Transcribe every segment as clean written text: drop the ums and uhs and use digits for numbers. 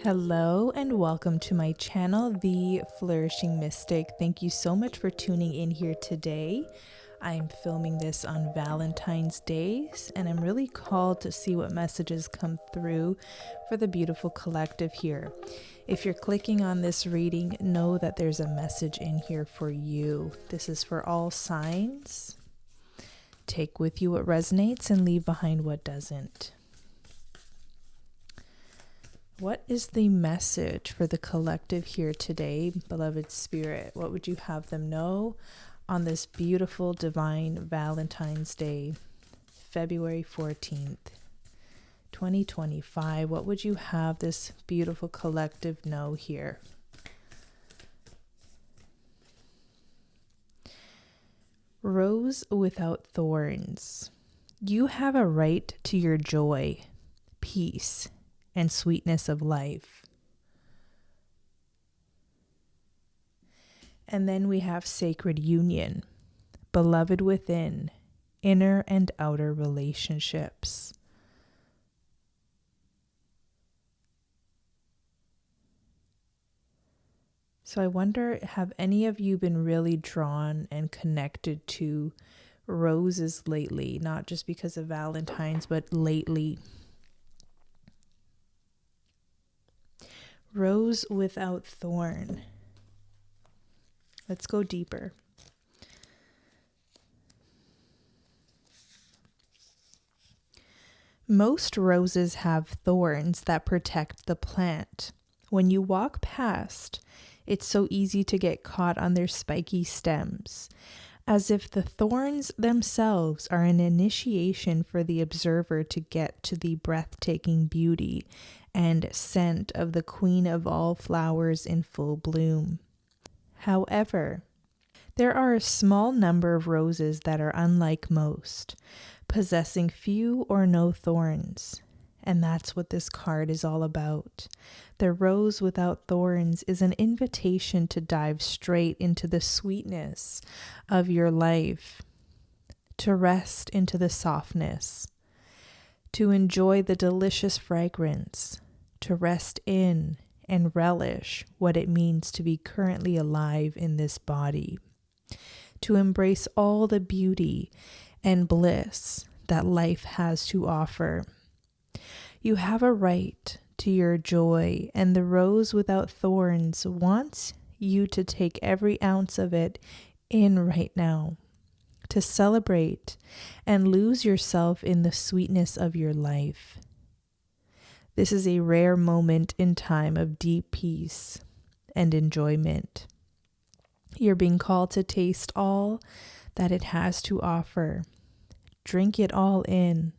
Hello and welcome to my channel, The Flourishing Mystic. Thank you so much for tuning in here today. I'm filming this on Valentine's Day and I'm really called to see what messages come through for the beautiful collective here. If you're clicking on this reading, know that there's a message in here for you. This is for all signs. Take with you what resonates and leave behind what doesn't. What is the message for the collective here today, beloved spirit? What would you have them know on this beautiful divine Valentine's Day, February 14th, 2025? What would you have this beautiful collective know here? Rose without thorns. You have a right to your joy, peace, and sweetness of life. And then we have sacred union, beloved within, inner and outer relationships. So I wonder, have any of you been really drawn and connected to roses lately? Not just because of Valentine's, but lately. Rose without thorn. Let's go deeper. Most roses have thorns that protect the plant. When you walk past, it's so easy to get caught on their spiky stems, as if the thorns themselves are an initiation for the observer to get to the breathtaking beauty and scent of the queen of all flowers in full bloom. However, there are a small number of roses that are unlike most, possessing few or no thorns. And that's what this card is all about. The rose without thorns is an invitation to dive straight into the sweetness of your life, to rest into the softness, to enjoy the delicious fragrance, to rest in and relish what it means to be currently alive in this body, to embrace all the beauty and bliss that life has to offer. You have a right to your joy, and the rose without thorns wants you to take every ounce of it in right now, to celebrate and lose yourself in the sweetness of your life. This is a rare moment in time of deep peace and enjoyment. You're being called to taste all that it has to offer. Drink it all in.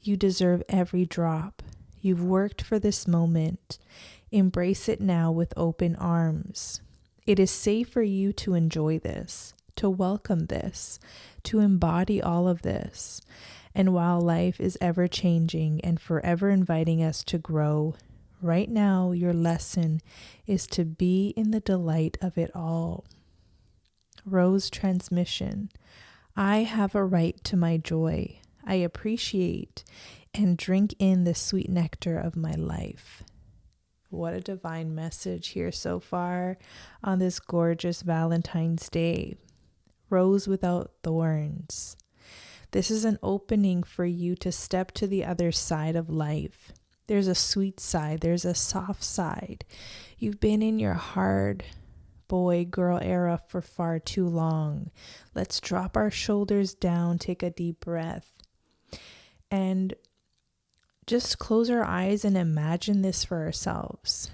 You deserve every drop. You've worked for this moment. Embrace it now with open arms. It is safe for you to enjoy this, to welcome this, to embody all of this. And while life is ever changing and forever inviting us to grow, right now your lesson is to be in the delight of it all. Rose transmission. I have a right to my joy. I appreciate and drink in the sweet nectar of my life. What a divine message here so far on this gorgeous Valentine's Day. Rose without thorns. This is an opening for you to step to the other side of life. There's a sweet side. There's a soft side. You've been in your hard boy, girl era for far too long. Let's drop our shoulders down, take a deep breath, and just close our eyes and imagine this for ourselves.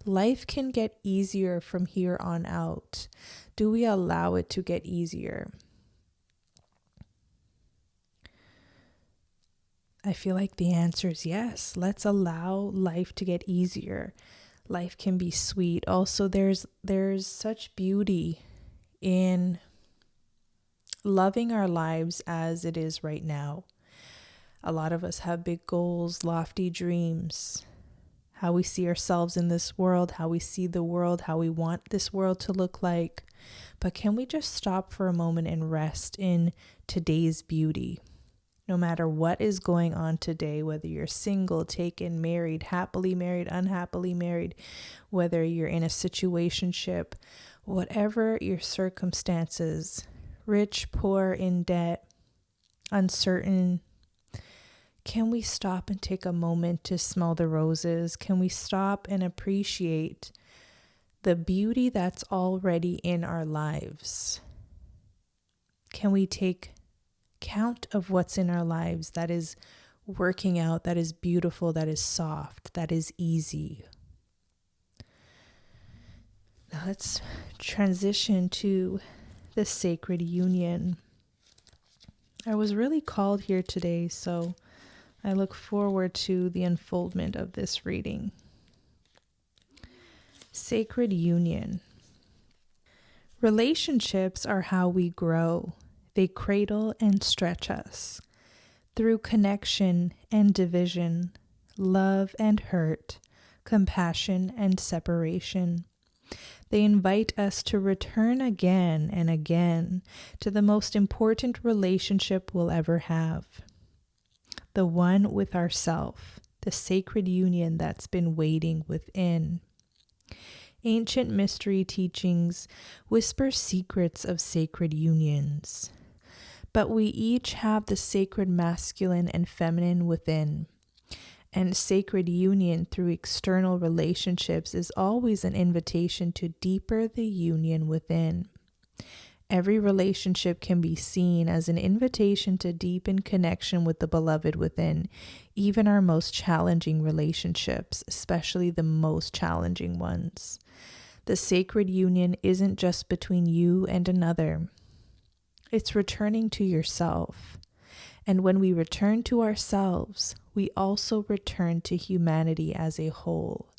Life can get easier from here on out. Do we allow it to get easier? I feel like the answer is yes. Let's allow life to get easier. Life can be sweet. Also, there's such beauty in loving our lives as it is right now. A lot of us have big goals, lofty dreams, how we see ourselves in this world, how we see the world, how we want this world to look like. But can we just stop for a moment and rest in today's beauty? No matter what is going on today, whether you're single, taken, married, happily married, unhappily married, whether you're in a situationship, whatever your circumstances, rich, poor, in debt, uncertain, can we stop and take a moment to smell the roses? Can we stop and appreciate the beauty that's already in our lives? Can we take count of what's in our lives that is working out, that is beautiful, that is soft, that is easy? Now let's transition to the sacred union. I was really called here today, so I look forward to the unfoldment of this reading. Sacred union. Relationships are how we grow. They cradle and stretch us. Through connection and division, love and hurt, compassion and separation. They invite us to return again and again to the most important relationship we'll ever have. The one with ourself, the sacred union that's been waiting within. Ancient mystery teachings whisper secrets of sacred unions, but we each have the sacred masculine and feminine within, and sacred union through external relationships is always an invitation to deeper the union within. Every relationship can be seen as an invitation to deepen connection with the beloved within, even our most challenging relationships, especially the most challenging ones. The sacred union isn't just between you and another. It's returning to yourself. And when we return to ourselves, we also return to humanity as a whole.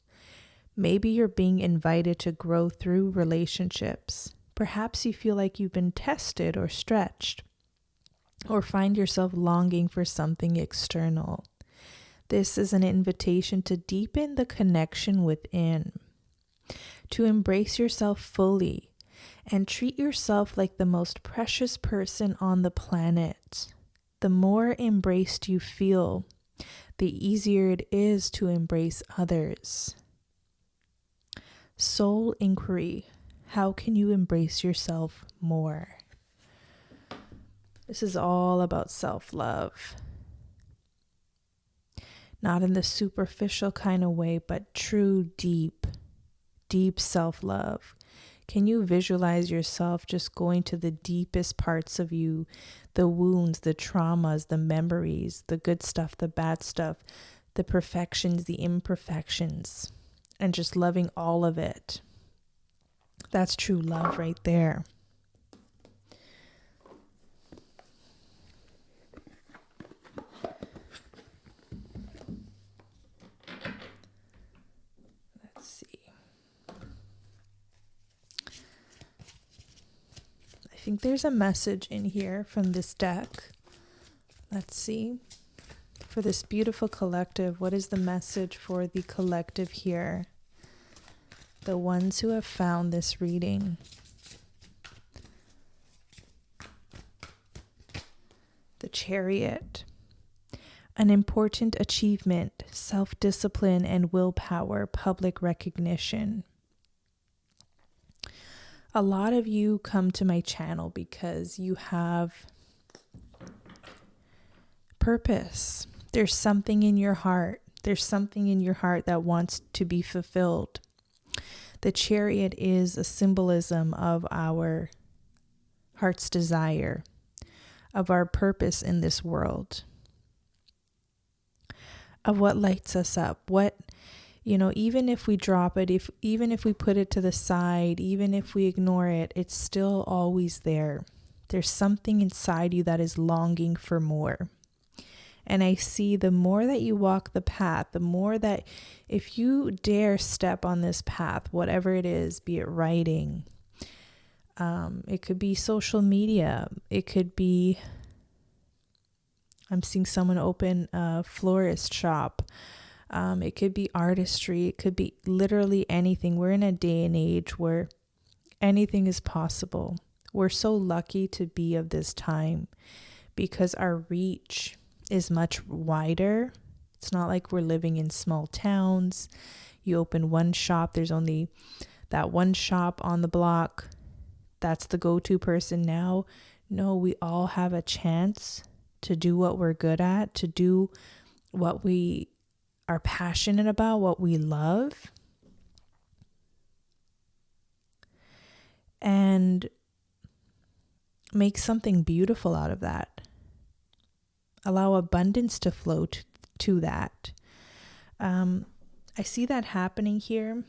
Maybe you're being invited to grow through relationships. Perhaps you feel like you've been tested or stretched, or find yourself longing for something external. This is an invitation to deepen the connection within, to embrace yourself fully, and treat yourself like the most precious person on the planet. The more embraced you feel, the easier it is to embrace others. Soul inquiry. How can you embrace yourself more? This is all about self-love. Not in the superficial kind of way, but true, deep self-love. Can you visualize yourself just going to the deepest parts of you, the wounds, the traumas, the memories, the good stuff, the bad stuff, the perfections, the imperfections, and just loving all of it? That's true love right there. Let's see. I think there's a message in here from this deck. Let's see. For this beautiful collective, what is the message for the collective here? The ones who have found this reading. The Chariot. An important achievement, self-discipline and willpower, public recognition. A lot of you come to my channel because you have purpose. There's something in your heart. There's something in your heart that wants to be fulfilled. The Chariot is a symbolism of our heart's desire, of our purpose in this world, of what lights us up, what, even if we drop it, even if we put it to the side, even if we ignore it, it's still always there. There's something inside you that is longing for more. And I see the more that you walk the path, the more that if you dare step on this path, whatever it is, be it writing, it could be social media, it could be, I'm seeing someone open a florist shop, it could be artistry, it could be literally anything. We're in a day and age where anything is possible. We're so lucky to be of this time because our reach is much wider. It's not like we're living in small towns. You open one shop, there's only that one shop on the block. That's the go-to person now. No, we all have a chance to do what we're good at, to do what we are passionate about, what we love. And make something beautiful out of that. Allow abundance to flow to that. I see that happening here.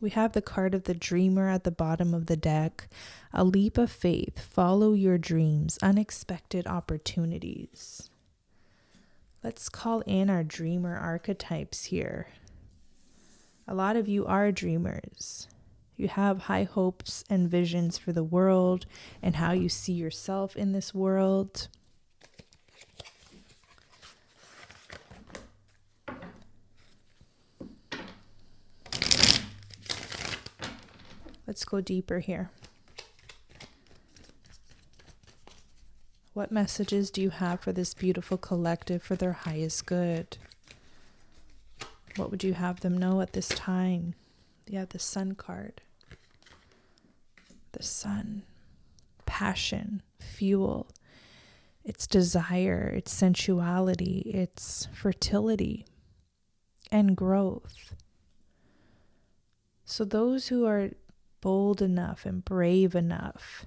We have the card of the dreamer at the bottom of the deck. A leap of faith. Follow your dreams. Unexpected opportunities. Let's call in our dreamer archetypes here. A lot of you are dreamers. You have high hopes and visions for the world and how you see yourself in this world. Let's go deeper here. What messages do you have for this beautiful collective for their highest good? What would you have them know at this time? Yeah, the Sun card. The Sun. Passion, fuel. It's desire, it's sensuality, it's fertility and growth. So those who are bold enough and brave enough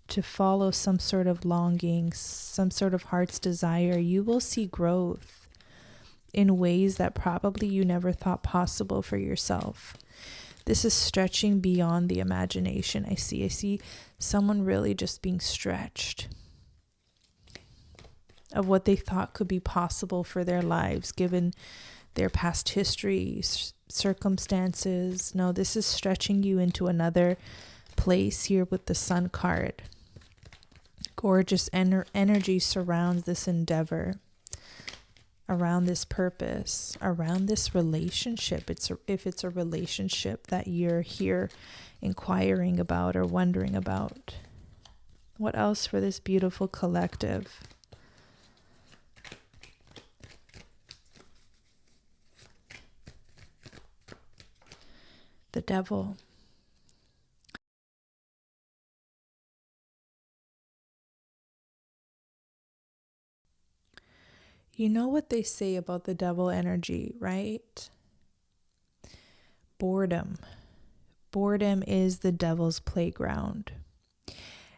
to follow some sort of longing, some sort of heart's desire, you will see growth in ways that probably you never thought possible for yourself. This is stretching beyond the imagination. I see someone really just being stretched of what they thought could be possible for their lives given their past history, circumstances. No, this is stretching you into another place here with the Sun card. Gorgeous energy surrounds this endeavor, around this purpose, around this relationship. If it's a relationship that you're here inquiring about or wondering about. What else for this beautiful collective? The Devil. You know what they say about the devil energy, right? Boredom. Boredom is the devil's playground.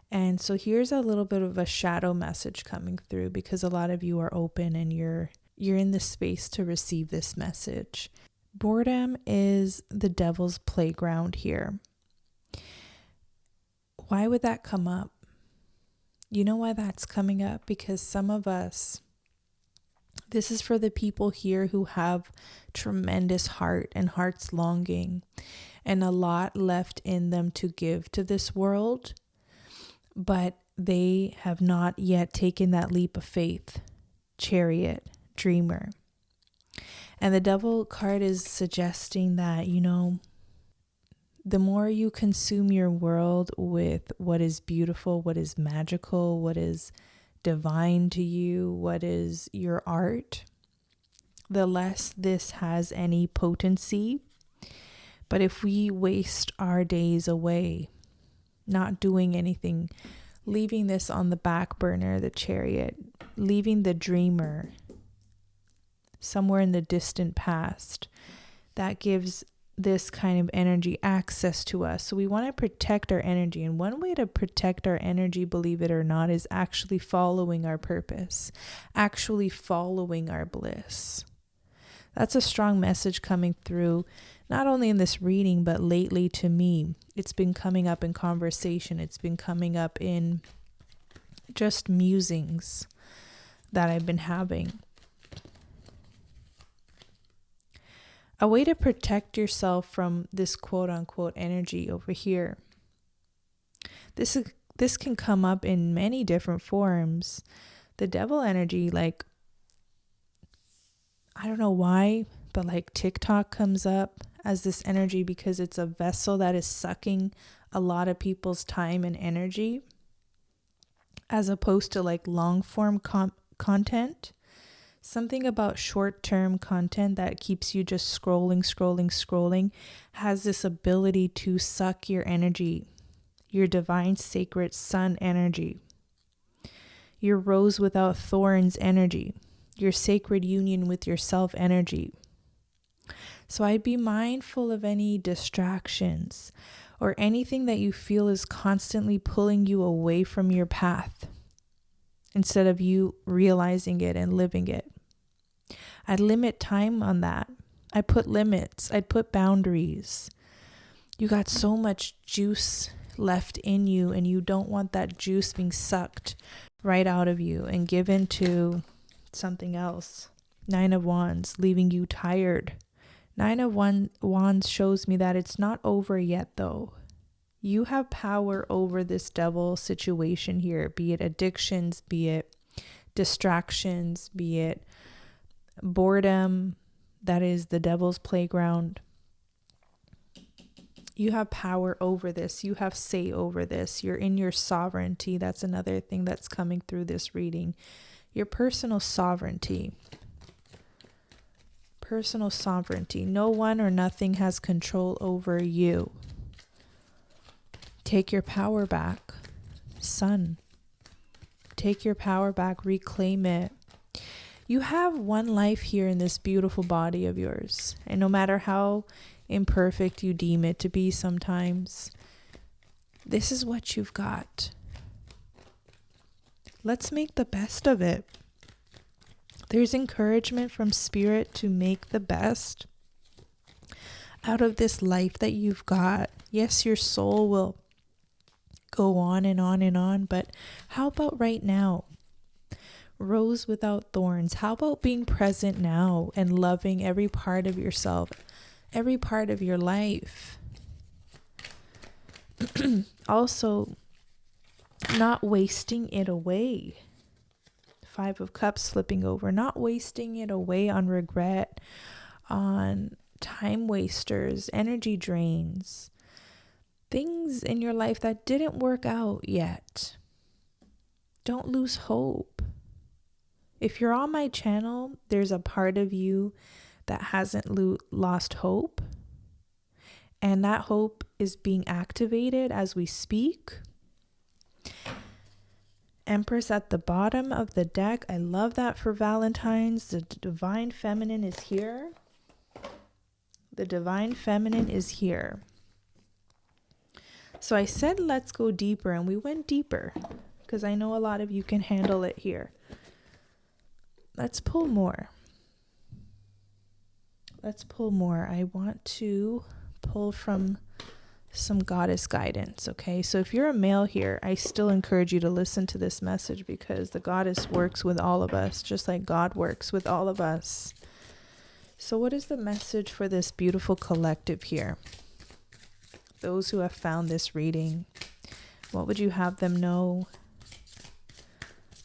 And so here's a little bit of a shadow message coming through because a lot of you are open and you're in the space to receive this message. Boredom is the devil's playground here. Why would that come up? You know why that's coming up? Because some of us, this is for the people here who have tremendous heart and heart's longing and a lot left in them to give to this world, but they have not yet taken that leap of faith. Chariot, dreamer. And the Devil card is suggesting that, the more you consume your world with what is beautiful, what is magical, what is divine to you, what is your art, the less this has any potency. But if we waste our days away, not doing anything, leaving this on the back burner, the Chariot, leaving the dreamer somewhere in the distant past, that gives this kind of energy access to us. So we want to protect our energy. And one way to protect our energy, believe it or not, is actually following our purpose, actually following our bliss. That's a strong message coming through, not only in this reading, but lately to me. It's been coming up in conversation. It's been coming up in just musings that I've been having. A way to protect yourself from this quote unquote energy over here. This can come up in many different forms. The devil energy, I don't know why, but TikTok comes up as this energy because it's a vessel that is sucking a lot of people's time and energy, as opposed to long form content. Something about short-term content that keeps you just scrolling has this ability to suck your energy, your divine sacred sun energy, your rose without thorns energy, your sacred union with yourself energy. So I'd be mindful of any distractions or anything that you feel is constantly pulling you away from your path instead of you realizing it and living it. I'd limit time on that. I put limits. I'd put boundaries. You got so much juice left in you, and you don't want that juice being sucked right out of you and given to something else. 9 of Wands, leaving you tired. 9 of Wands shows me that it's not over yet, though. You have power over this devil situation here, be it addictions, be it distractions, be it boredom, that is the devil's playground. You have power over this. You have say over this. You're in your sovereignty. That's another thing that's coming through this reading. Your personal sovereignty. Personal sovereignty. No one or nothing has control over you. Take your power back. Sun. Take your power back. Reclaim it. You have one life here in this beautiful body of yours. And no matter how imperfect you deem it to be sometimes, this is what you've got. Let's make the best of it. There's encouragement from Spirit to make the best out of this life that you've got. Yes, your soul will go on and on and on, but how about right now? Rose without thorns. How about being present now and loving every part of yourself, every part of your life? Also, not wasting it away. 5 of Cups flipping over. Not wasting it away on regret, on time wasters, energy drains, things in your life that didn't work out yet. Don't lose hope. If you're on my channel, there's a part of you that hasn't lost hope. And that hope is being activated as we speak. Empress at the bottom of the deck. I love that for Valentine's. The Divine Feminine is here. The Divine Feminine is here. So I said, let's go deeper. And we went deeper because I know a lot of you can handle it here. Let's pull more. Let's pull more. I want to pull from some goddess guidance, okay? So if you're a male here, I still encourage you to listen to this message because the goddess works with all of us, just like God works with all of us. So what is the message for this beautiful collective here? Those who have found this reading, what would you have them know?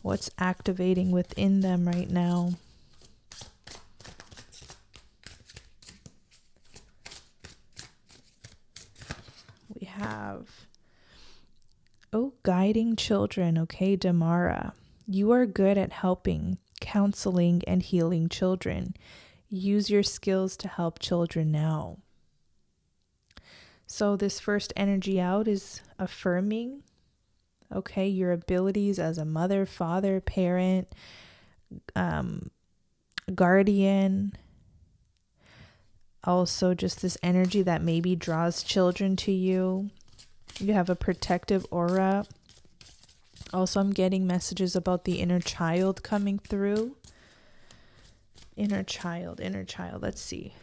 What's activating within them right now? We have, guiding children, okay, Damara. You are good at helping, counseling, and healing children. Use your skills to help children now. So this first energy out is affirming, okay, your abilities as a mother, father, parent, guardian. Also just this energy that maybe draws children to you. You have a protective aura. Also, I'm getting messages about the inner child coming through. Inner child. Let's see.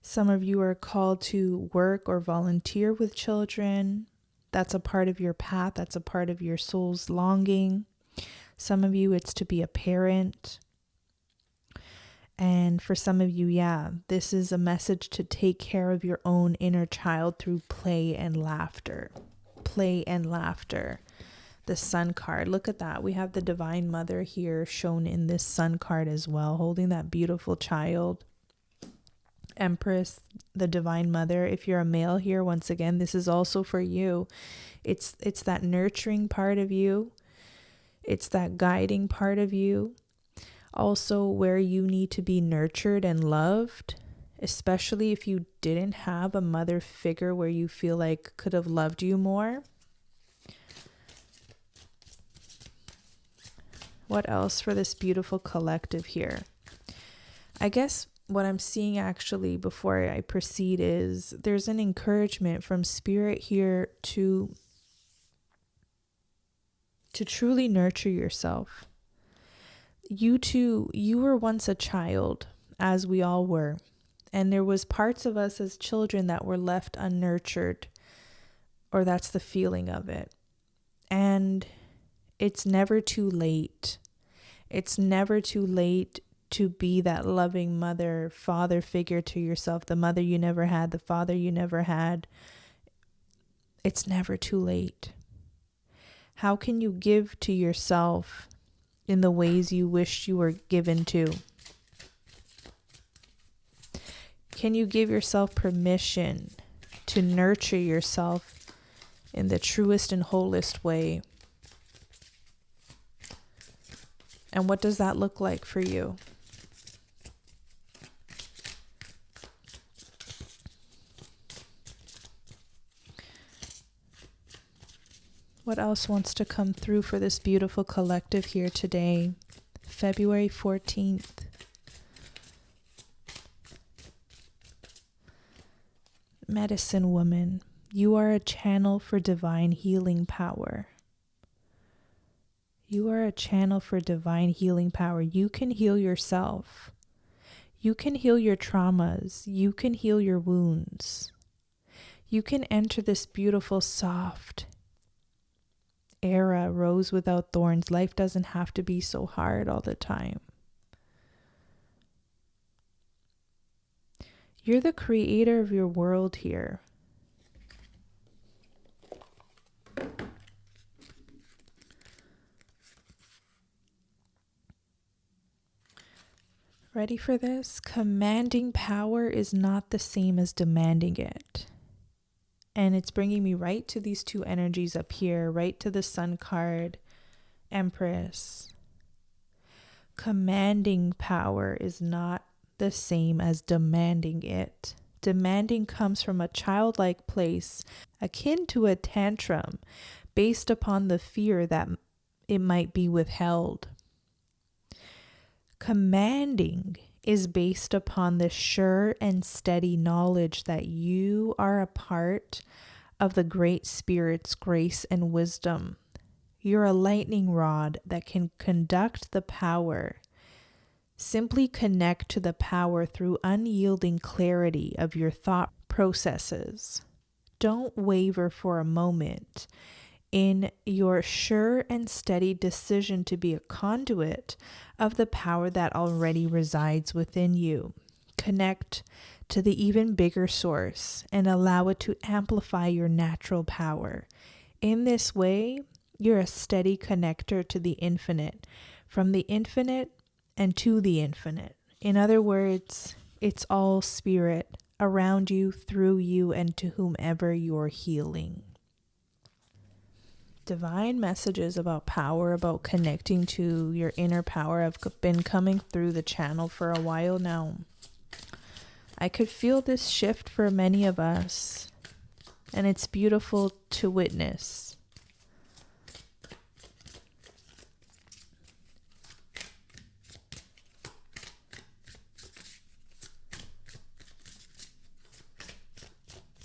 Some of you are called to work or volunteer with children. That's a part of your path. That's a part of your soul's longing. Some of you, it's to be a parent. And for some of you, this is a message to take care of your own inner child through play and laughter. Play and laughter. The Sun card. Look at that. We have the Divine Mother here shown in this Sun card as well, holding that beautiful child. Empress, the Divine Mother. If you're a male here, once again, this is also for you. It's that nurturing part of you. It's that guiding part of you. Also, where you need to be nurtured and loved, especially if you didn't have a mother figure where you feel like could have loved you more. What else for this beautiful collective here? I guess what I'm seeing actually before I proceed is there's an encouragement from Spirit here to truly nurture yourself. You too, you were once a child, as we all were. And there was parts of us as children that were left unnurtured, or that's the feeling of it. And it's never too late. It's never too late to be that loving mother, father figure to yourself, the mother you never had, the father you never had. It's never too late. How can you give to yourself in the ways you wished you were given to? Can you give yourself permission to nurture yourself in the truest and wholest way? And what does that look like for you? What else wants to come through for this beautiful collective here today, February 14th? Medicine woman, you are a channel for divine healing power. You are a channel for divine healing power. You can heal yourself. You can heal your traumas. You can heal your wounds. You can enter this beautiful, soft era, rose without thorns. Life doesn't have to be so hard all the time. You're the creator of your world here. Ready for this? Commanding power is not the same as demanding it. And it's bringing me right to these two energies up here, right to the Sun card, Empress. Commanding power is not the same as demanding it. Demanding comes from a childlike place, akin to a tantrum, based upon the fear that it might be withheld. Commanding is based upon the sure and steady knowledge that you are a part of the Great Spirit's grace and wisdom. You're a lightning rod that can conduct the power. Simply connect to the power through unyielding clarity of your thought processes. Don't waver for a moment in your sure and steady decision to be a conduit of the power that already resides within you. Connect to the even bigger source and allow it to amplify your natural power. In this way, you're a steady connector to the infinite, from the infinite and to the infinite. In other words, it's all spirit around you, through you, and to whomever you're healing. Divine messages about power, about connecting to your inner power have been coming through the channel for a while now. I could feel this shift for many of us, and it's beautiful to witness.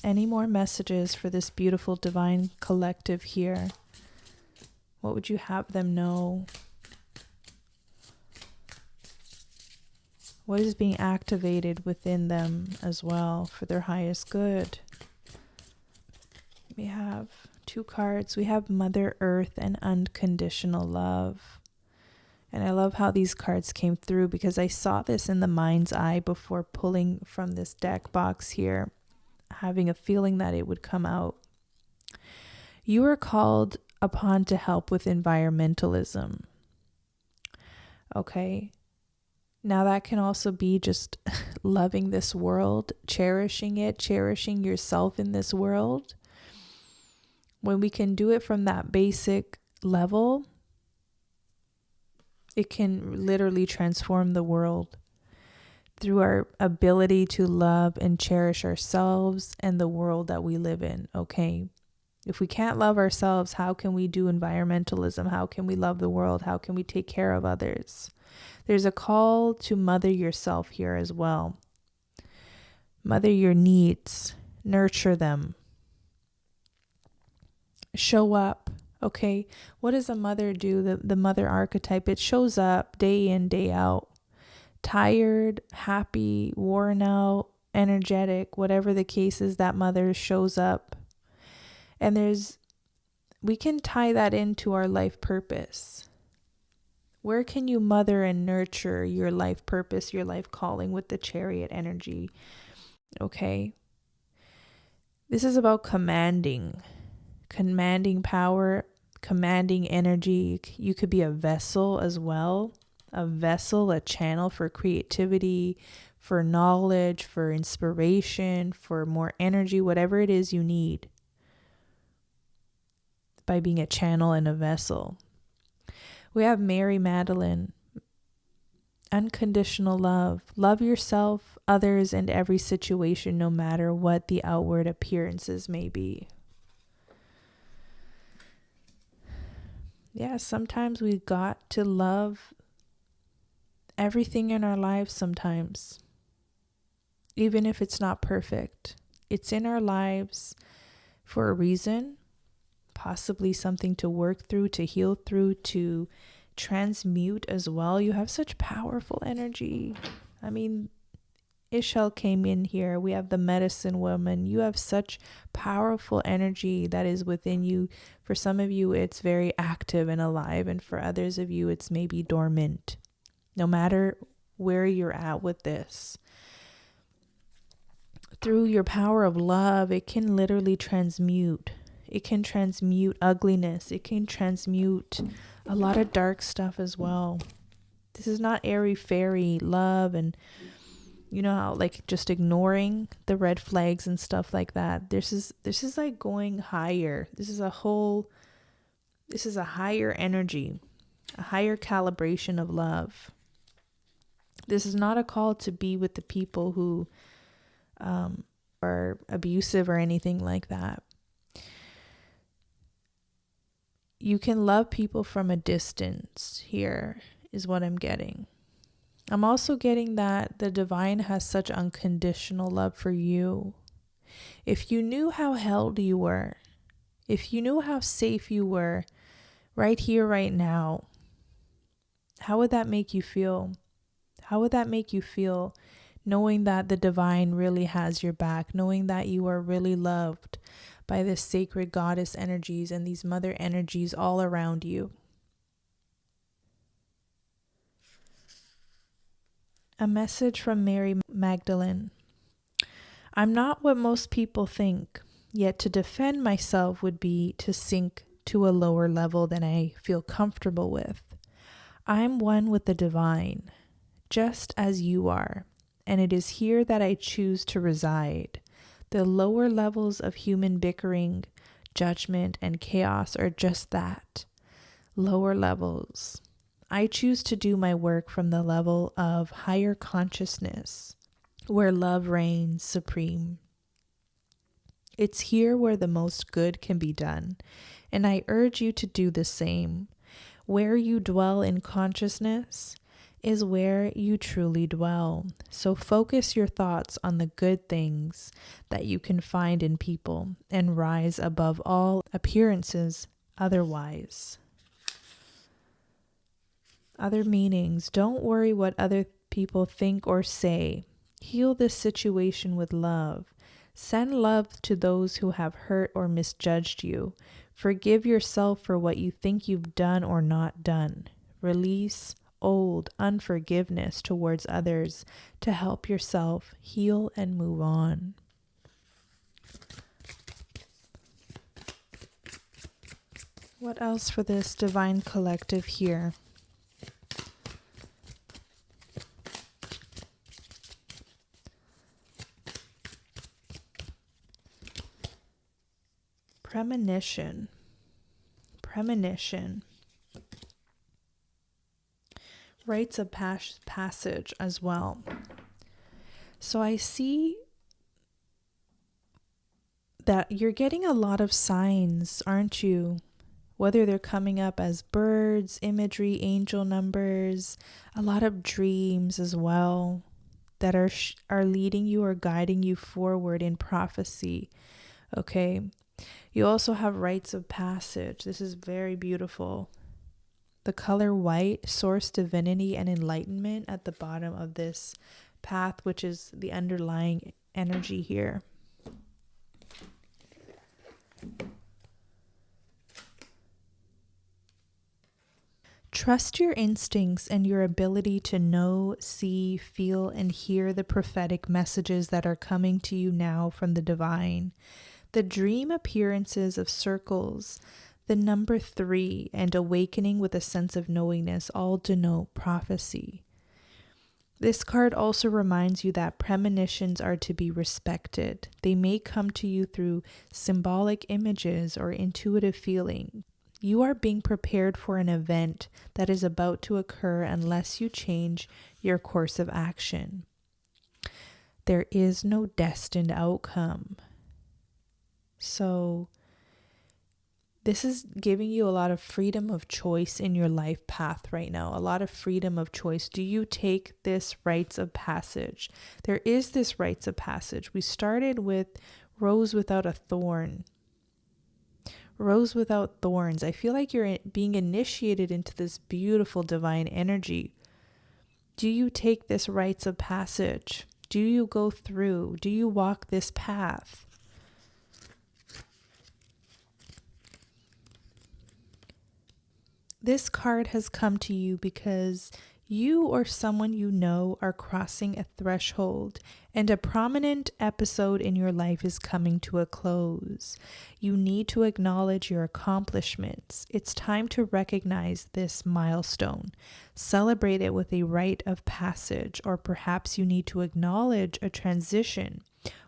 Any more messages for this beautiful divine collective here? What would you have them know? What is being activated within them as well for their highest good? We have two cards. We have Mother Earth and unconditional love. And I love how these cards came through because I saw this in the mind's eye before pulling from this deck box here, having a feeling that it would come out. You are called upon to help with environmentalism. Okay. Now that can also be just loving this world, cherishing it, cherishing yourself in this world, when we can do it from that basic level, it can literally transform the world through our ability to love and cherish ourselves and the world that we live in, okay? If we can't love ourselves, how can we do environmentalism? How can we love the world? How can we take care of others? There's a call to mother yourself here as well. Mother your needs, nurture them. Show up, okay? What does a mother do? The mother archetype, it shows up day in, day out. Tired, happy, worn out, energetic, whatever the case is, that mother shows up. And we can tie that into our life purpose. Where can you mother and nurture your life purpose, your life calling with the chariot energy? Okay. This is about commanding power, commanding energy. You could be a vessel as well. A channel for creativity, for knowledge, for inspiration, for more energy, whatever it is you need, by being a channel and a vessel. We have Mary Magdalene. Unconditional love. Love yourself, others, and every situation, no matter what the outward appearances may be. Yeah, sometimes we got to love everything in our lives sometimes. Even if it's not perfect. It's in our lives for a reason. Possibly something to work through, to heal through, to transmute as well. You have such powerful energy. I mean, Ishel came in here. We have the medicine woman. You have such powerful energy that is within you. For some of you, it's very active and alive. And for others of you, it's maybe dormant. No matter where you're at with this, through your power of love, it can literally transmute. It can transmute ugliness. It can transmute a lot of dark stuff as well. This is not airy-fairy love and, you know, how like just ignoring the red flags and stuff like that. This is like going higher. This is a higher energy, a higher calibration of love. This is not a call to be with the people who are abusive or anything like that. You can love people from a distance here, is what I'm getting. I'm also getting that the divine has such unconditional love for you. If you knew how held you were, if you knew how safe you were right here, right now, how would that make you feel? How would that make you feel knowing that the divine really has your back, knowing that you are really loved by this sacred goddess energies and these mother energies all around you? A message from Mary Magdalene. I'm not what most people think, yet to defend myself would be to sink to a lower level than I feel comfortable with. I'm one with the divine, just as you are, and it is here that I choose to reside. The lower levels of human bickering, judgment, and chaos are just that, lower levels. I choose to do my work from the level of higher consciousness, where love reigns supreme. It's here where the most good can be done, and I urge you to do the same. Where you dwell in consciousness is where you truly dwell. So focus your thoughts on the good things that you can find in people and rise above all appearances otherwise. Other meanings. Don't worry what other people think or say. Heal this situation with love. Send love to those who have hurt or misjudged you. Forgive yourself for what you think you've done or not done. Release old unforgiveness towards others to help yourself heal and move on. What else for this divine collective here? premonition. Premonition. Rites of passage as well. So I see that you're getting a lot of signs, aren't you? Whether they're coming up as birds, imagery, angel numbers, a lot of dreams as well that are leading you or guiding you forward in prophecy. Okay. You also have rites of passage. This is very beautiful. The color white, source, divinity, and enlightenment at the bottom of this path, which is the underlying energy here. Trust your instincts and your ability to know, see, feel, and hear the prophetic messages that are coming to you now from the divine. The dream appearances of circles, the number 3, and awakening with a sense of knowingness all denote prophecy. This card also reminds you that premonitions are to be respected. They may come to you through symbolic images or intuitive feeling. You are being prepared for an event that is about to occur unless you change your course of action. There is no destined outcome. So this is giving you a lot of freedom of choice in your life path right now, a lot of freedom of choice. Do you take this rites of passage? There is this rites of passage. We started with rose without a thorn. Rose without thorns. I feel like you're being initiated into this beautiful divine energy. Do you take this rites of passage? Do you go through? Do you walk this path? This card has come to you because you or someone you know are crossing a threshold and a prominent episode in your life is coming to a close. You need to acknowledge your accomplishments. It's time to recognize this milestone. Celebrate it with a rite of passage, or perhaps you need to acknowledge a transition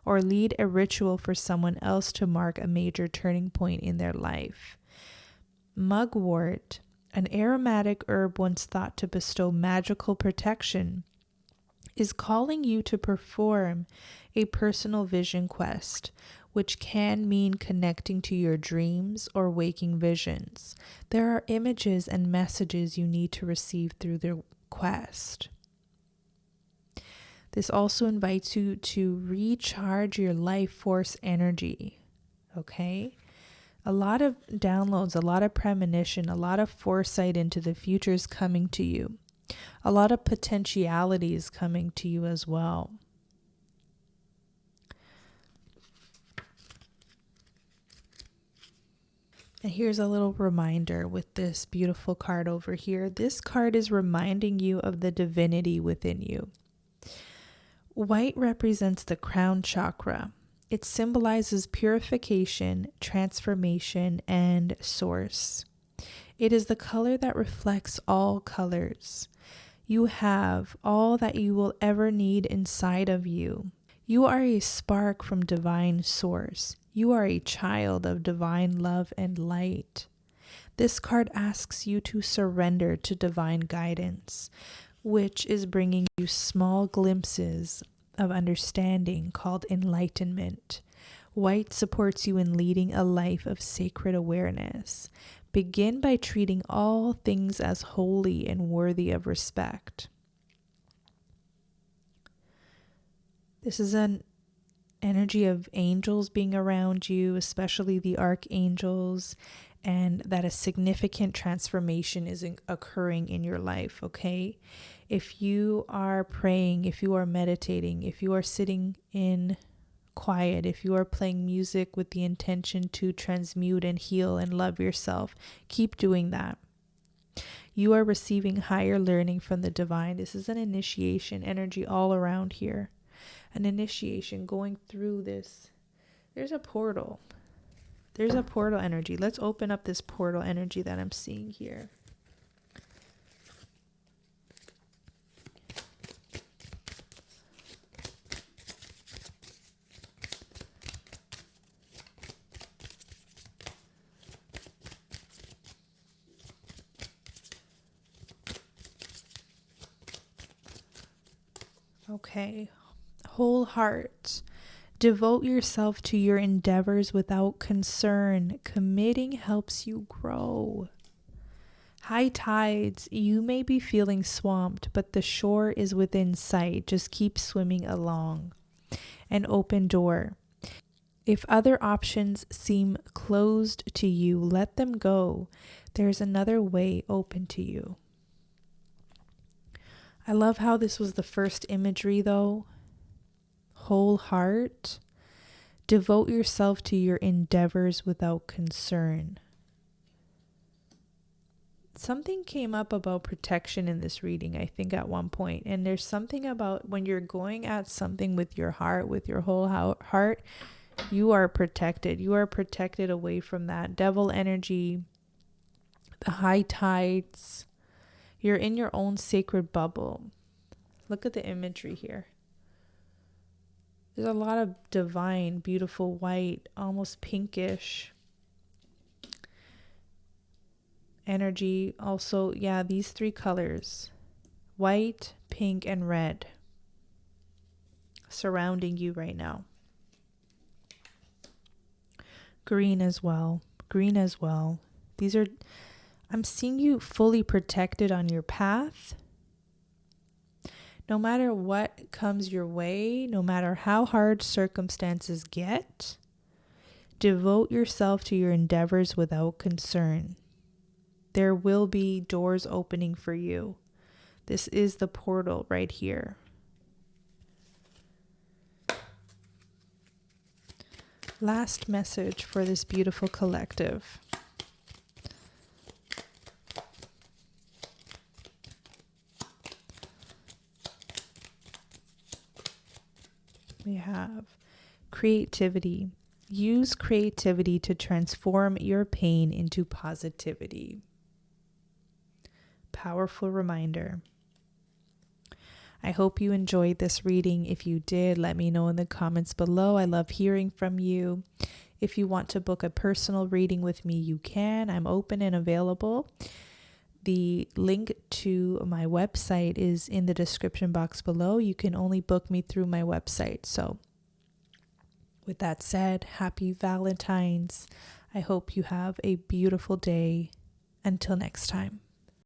or lead a ritual for someone else to mark a major turning point in their life. Mugwort, an aromatic herb once thought to bestow magical protection, is calling you to perform a personal vision quest, which can mean connecting to your dreams or waking visions. There are images and messages you need to receive through the quest. This also invites you to recharge your life force energy, okay? A lot of downloads, a lot of premonition, a lot of foresight into the future is coming to you. A lot of potentiality is coming to you as well. And here's a little reminder with this beautiful card over here. This card is reminding you of the divinity within you. White represents the crown chakra. It symbolizes purification, transformation, and source. It is the color that reflects all colors. You have all that you will ever need inside of you. You are a spark from divine source. You are a child of divine love and light. This card asks you to surrender to divine guidance, which is bringing you small glimpses of understanding called enlightenment. White supports you in leading a life of sacred awareness. Begin by treating all things as holy and worthy of respect. This is an energy of angels being around you, especially the archangels, and that a significant transformation is occurring in your life, okay? If you are praying, if you are meditating, if you are sitting in quiet, if you are playing music with the intention to transmute and heal and love yourself, keep doing that. You are receiving higher learning from the divine. This is an initiation energy all around here. An initiation going through this. There's a portal. There's a portal energy. Let's open up this portal energy that I'm seeing here. Okay. Whole heart. Devote yourself to your endeavors without concern. Committing helps you grow. High tides. You may be feeling swamped, but the shore is within sight. Just keep swimming along. An open door. If other options seem closed to you, let them go. There's another way open to you. I love how this was the first imagery, though. Whole heart. Devote yourself to your endeavors without concern. Something came up about protection in this reading, I think, at one point. And there's something about when you're going at something with your heart, with your whole heart, you are protected. You are protected away from that devil energy, the high tides. You're in your own sacred bubble. Look at the imagery here. There's a lot of divine, beautiful white, almost pinkish energy. Also, yeah, these three colors, white, pink, and red, surrounding you right now. Green as well. Green as well. I'm seeing you fully protected on your path. No matter what comes your way, no matter how hard circumstances get, devote yourself to your endeavors without concern. There will be doors opening for you. This is the portal right here. Last message for this beautiful collective. We have creativity. Use creativity to transform your pain into positivity. Powerful reminder. I hope you enjoyed this reading. If you did, let me know in the comments below. I love hearing from you. If you want to book a personal reading with me, you can. I'm open and available. The link to my website is in the description box below. You can only book me through my website. So with that said, happy Valentine's. I hope you have a beautiful day. Until next time.